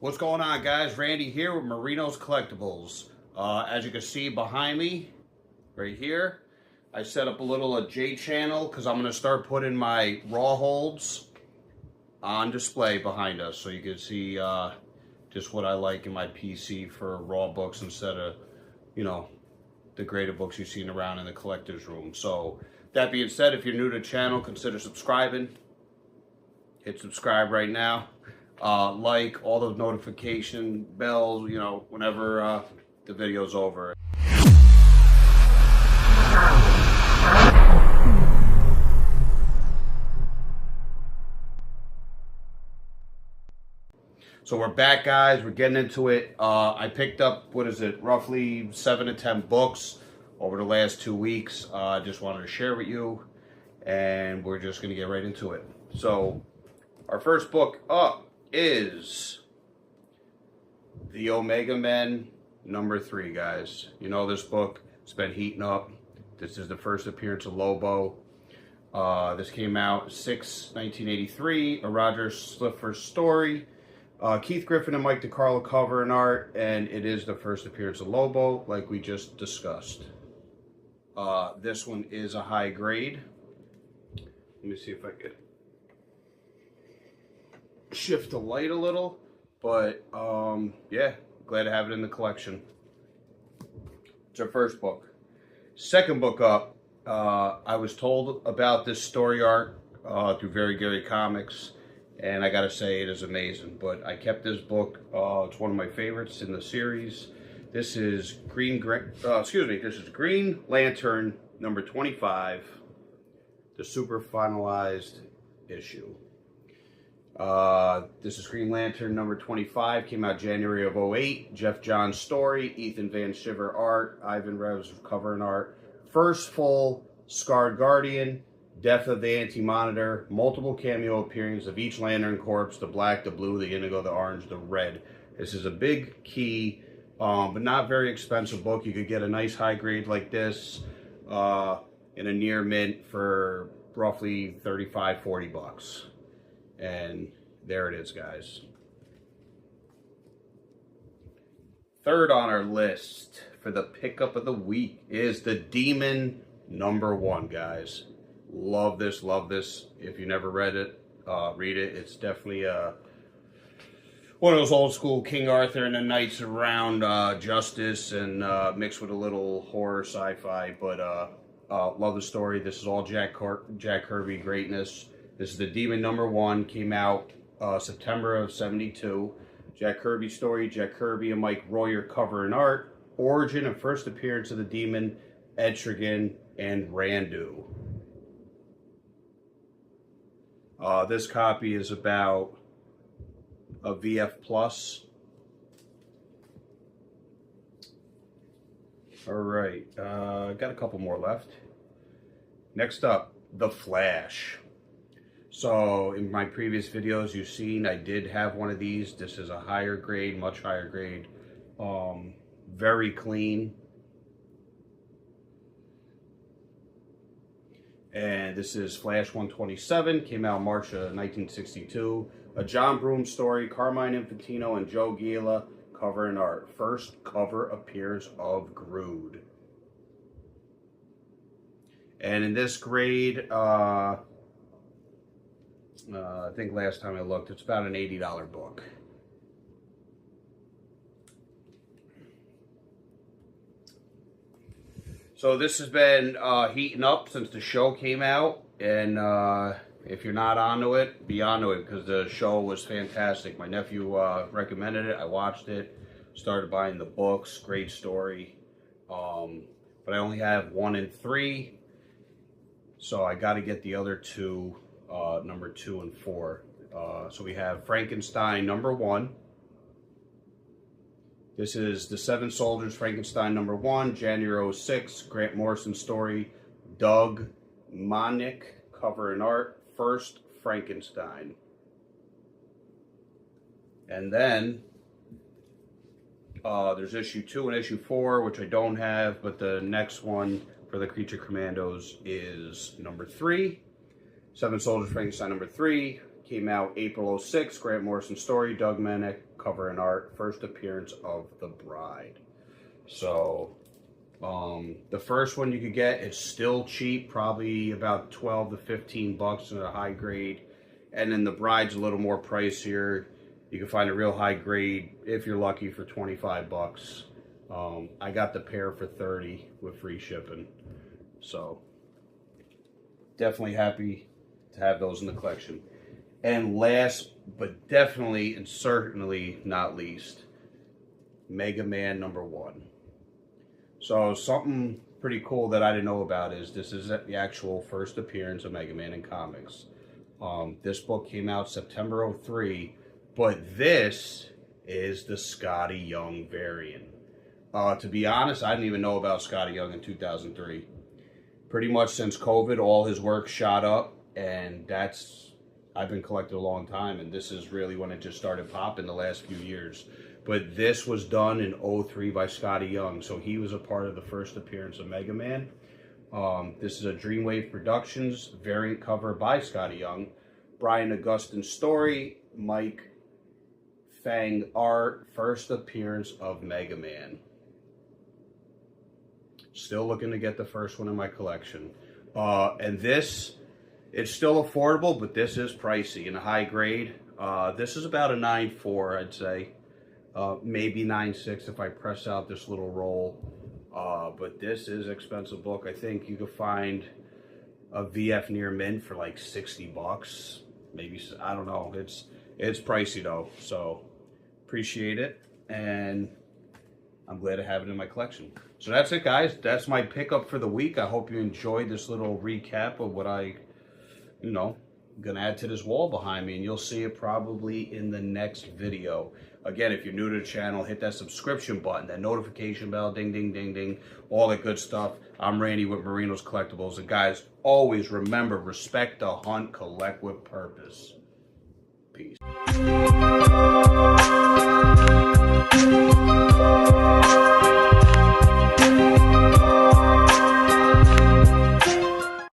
What's going on, guys? Randy here with Marino's Collectibles. As you can see behind me, right here, I set up a little J channel because I'm going to start putting my raw holds on display behind us, so you can see just what I like in my PC for raw books instead of, you know, the graded books you've seen around in the collector's room. So that being said, if you're new to the channel, consider subscribing. Hit subscribe right now. Like all those notification bells, you know, whenever the video's over. So we're back, guys. We're getting into it. I picked up, what is it, roughly 7 to 10 books over the last 2 weeks. I just wanted to share with you, and we're just going to get right into it. So our first book up is The Omega Men #3, guys. You know this book, it's been heating up. This is the first appearance of Lobo. This came out 6/1983, a Roger Slifer story. Keith Giffen and Mike DeCarlo cover and art, and it is the first appearance of Lobo, like we just discussed. This one is a high grade. Let me see if I can shift the light a little, but yeah, glad to have it in the collection. It's our first book. Second book up, I was told about this story art through Very Gary Comics, and I gotta say it is amazing. But I kept this book. It's one of my favorites in the series. This is Green Lantern #25, the super finalized issue. This is Green Lantern #25, came out January of 2008. Jeff Johns story, Ethan Van Sciver art, Ivan Revs cover and art. First full Scarred Guardian, Death of the Anti-Monitor, multiple cameo appearances of each Lantern Corps, the black, the blue, the indigo, the orange, the red. This is a big key, but not very expensive book. You could get a nice high grade like this in a near mint for roughly 35, 40 bucks. And there it is, guys. Third on our list for the pickup of the week is The Demon #1, guys. Love this, love this. If you never read it, read it. It's definitely one of those old school King Arthur and the Knights around justice, and mixed with a little horror sci-fi. But love the story. This is all Jack Kirby greatness. This is The Demon #1, came out September of '72. Jack Kirby story, Jack Kirby and Mike Royer cover and art. Origin and first appearance of the Demon, Etrigan, and Randu. This copy is about a VF Plus. Alright, got a couple more left. Next up, The Flash. So in my previous videos you've seen I did have one of these. This is a higher grade, much higher grade. Very clean. And this is Flash 127, came out March of 1962. A John Broome story, Carmine Infantino and Joe Gila cover and art. First cover appearance of Grood. And in this grade, I think last time I looked, it's about an $80 book. So this has been heating up since the show came out, and if you're not onto it, be onto it, because the show was fantastic. My nephew recommended it. I watched it, started buying the books. Great story, but I only have 1 and 3, so I got to get the other two, #2 and 4. So we have Frankenstein #1. This is The Seven Soldiers, Frankenstein #1, January 06, Grant Morrison story, Doug Mahnke cover and art, first Frankenstein. And then there's issue 2 and issue 4, which I don't have, but the next one for the Creature Commandos is #3. Seven Soldiers, Frankenstein #3, came out April 06, Grant Morrison story, Doug Manek, cover and art, first appearance of The Bride. So, the first one you could get, it's still cheap, probably about 12 to 15 bucks in a high grade. And then The Bride's a little more pricier. You can find a real high grade, if you're lucky, for 25 bucks. I got the pair for 30 with free shipping. So, definitely happy to have those in the collection. And last, but definitely and certainly not least, Mega Man #1. So something pretty cool that I didn't know about is this is the actual first appearance of Mega Man in comics. This book came out September 03, but this is the Skottie Young variant. To be honest, I didn't even know about Skottie Young in 2003. Pretty much since COVID, all his work shot up, and I've been collecting a long time, and this is really when it just started popping the last few years. But this was done in 03 by Skottie Young, so he was a part of the first appearance of Mega Man. This is a Dreamwave Productions variant cover by Skottie Young. Brian Augustyn story, Mike Fang art, first appearance of Mega Man. Still looking to get the first one in my collection. And this, it's still affordable, but this is pricey in a high grade. This is about a 9.4, I'd say. Maybe 9.6 if I press out this little roll. But this is an expensive book. I think you could find a VF near mint for like 60 bucks. Maybe, I don't know. It's pricey though. So appreciate it. And I'm glad to have it in my collection. So that's it, guys. That's my pickup for the week. I hope you enjoyed this little recap of what I, gonna add to this wall behind me, and you'll see it probably in the next video. Again, if you're new to the channel, hit that subscription button, that notification bell, ding, ding, ding, ding, all that good stuff. I'm Randy with Marinos Collectibles, and guys, always remember, respect the hunt, collect with purpose. Peace.